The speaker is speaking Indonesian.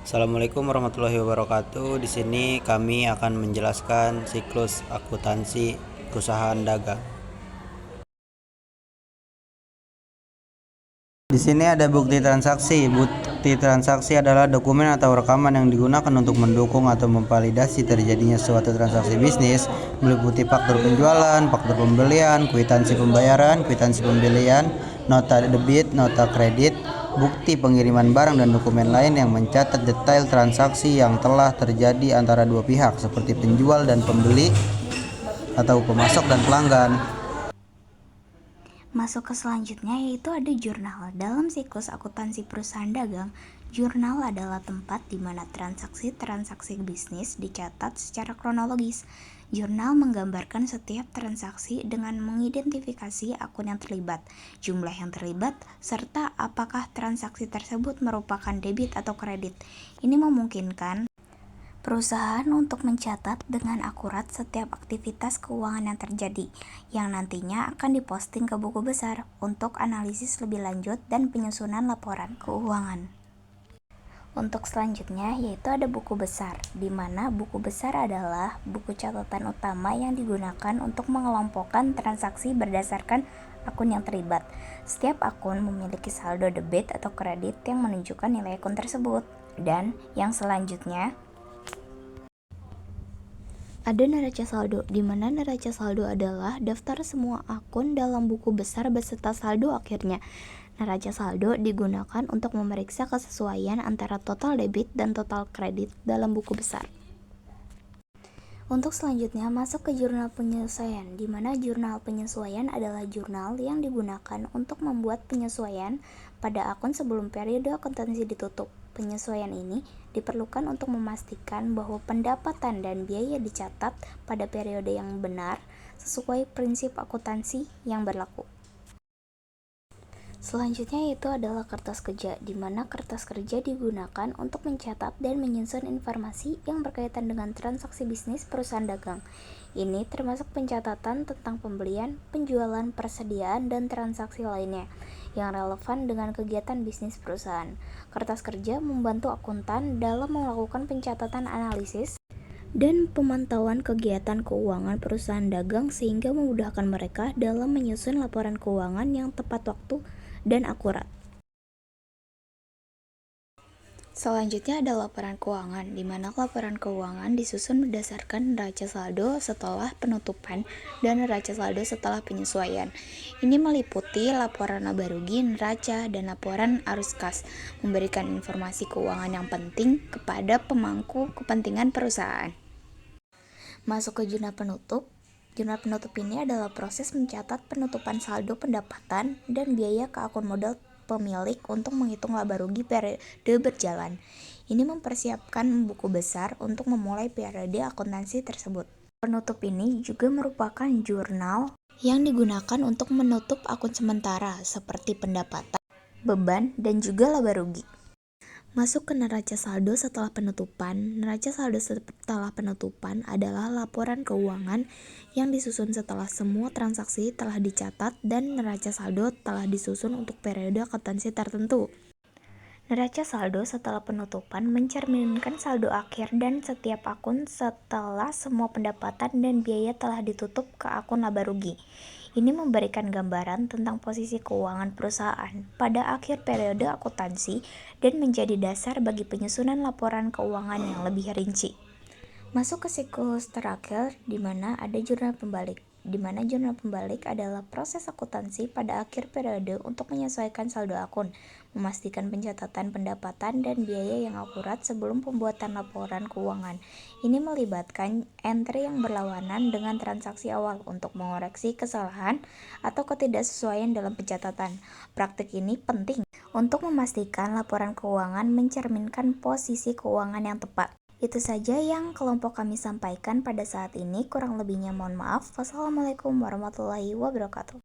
Assalamualaikum warahmatullahi wabarakatuh. Di sini kami akan menjelaskan siklus akuntansi perusahaan dagang. Di sini ada bukti transaksi. Bukti transaksi adalah dokumen atau rekaman yang digunakan untuk mendukung atau memvalidasi terjadinya suatu transaksi bisnis, meliputi faktur penjualan, faktur pembelian, kwitansi pembayaran, kwitansi pembelian, nota debit, nota kredit, bukti pengiriman barang dan dokumen lain yang mencatat detail transaksi yang telah terjadi antara dua pihak seperti penjual dan pembeli atau pemasok dan pelanggan. Masuk ke selanjutnya yaitu ada jurnal. Dalam siklus akuntansi perusahaan dagang, jurnal adalah tempat di mana transaksi-transaksi bisnis dicatat secara kronologis. Jurnal menggambarkan setiap transaksi dengan mengidentifikasi akun yang terlibat, jumlah yang terlibat, serta apakah transaksi tersebut merupakan debit atau kredit. Ini memungkinkan perusahaan untuk mencatat dengan akurat setiap aktivitas keuangan yang terjadi, yang nantinya akan diposting ke buku besar untuk analisis lebih lanjut dan penyusunan laporan keuangan. Untuk selanjutnya yaitu ada buku besar, di mana buku besar adalah buku catatan utama yang digunakan untuk mengelompokkan transaksi berdasarkan akun yang terlibat. Setiap akun memiliki saldo debit atau kredit yang menunjukkan nilai akun tersebut. Dan yang selanjutnya ada neraca saldo, di mana neraca saldo adalah daftar semua akun dalam buku besar beserta saldo akhirnya. Neraca saldo digunakan untuk memeriksa kesesuaian antara total debit dan total kredit dalam buku besar. Untuk selanjutnya masuk ke jurnal penyesuaian, di mana jurnal penyesuaian adalah jurnal yang digunakan untuk membuat penyesuaian pada akun sebelum periode akuntansi ditutup. Penyesuaian ini diperlukan untuk memastikan bahwa pendapatan dan biaya dicatat pada periode yang benar sesuai prinsip akuntansi yang berlaku. Selanjutnya itu adalah kertas kerja, di mana kertas kerja digunakan untuk mencatat dan menyusun informasi yang berkaitan dengan transaksi bisnis perusahaan dagang. Ini termasuk pencatatan tentang pembelian, penjualan, persediaan, dan transaksi lainnya yang relevan dengan kegiatan bisnis perusahaan. Kertas kerja membantu akuntan dalam melakukan pencatatan analisis dan pemantauan kegiatan keuangan perusahaan dagang sehingga memudahkan mereka dalam menyusun laporan keuangan yang tepat waktu dan akurat. Selanjutnya ada laporan keuangan, di mana laporan keuangan disusun berdasarkan neraca saldo setelah penutupan dan neraca saldo setelah penyesuaian. Ini meliputi laporan laba rugi, neraca, dan laporan arus kas, memberikan informasi keuangan yang penting kepada pemangku kepentingan perusahaan. Masuk ke jurnal penutup. Jurnal penutup ini adalah proses mencatat penutupan saldo pendapatan dan biaya ke akun modal pemilik untuk menghitung laba rugi periode berjalan. Ini mempersiapkan buku besar untuk memulai periode akuntansi tersebut. Penutup ini juga merupakan jurnal yang digunakan untuk menutup akun sementara seperti pendapatan, beban, dan juga laba rugi. Masuk ke neraca saldo setelah penutupan. Neraca saldo setelah penutupan adalah laporan keuangan yang disusun setelah semua transaksi telah dicatat dan neraca saldo telah disusun untuk periode akuntansi tertentu. Neraca saldo setelah penutupan mencerminkan saldo akhir dan setiap akun setelah semua pendapatan dan biaya telah ditutup ke akun laba rugi. Ini memberikan gambaran tentang posisi keuangan perusahaan pada akhir periode akuntansi dan menjadi dasar bagi penyusunan laporan keuangan yang lebih rinci. Masuk ke siklus terakhir, di mana ada jurnal pembalik. Di mana jurnal pembalik adalah proses akuntansi pada akhir periode untuk menyesuaikan saldo akun, memastikan pencatatan pendapatan dan biaya yang akurat sebelum pembuatan laporan keuangan. Ini melibatkan entry yang berlawanan dengan transaksi awal untuk mengoreksi kesalahan atau ketidaksesuaian dalam pencatatan. Praktik ini penting untuk memastikan laporan keuangan mencerminkan posisi keuangan yang tepat. Itu saja yang kelompok kami sampaikan pada saat ini. Kurang lebihnya mohon maaf. Wassalamualaikum warahmatullahi wabarakatuh.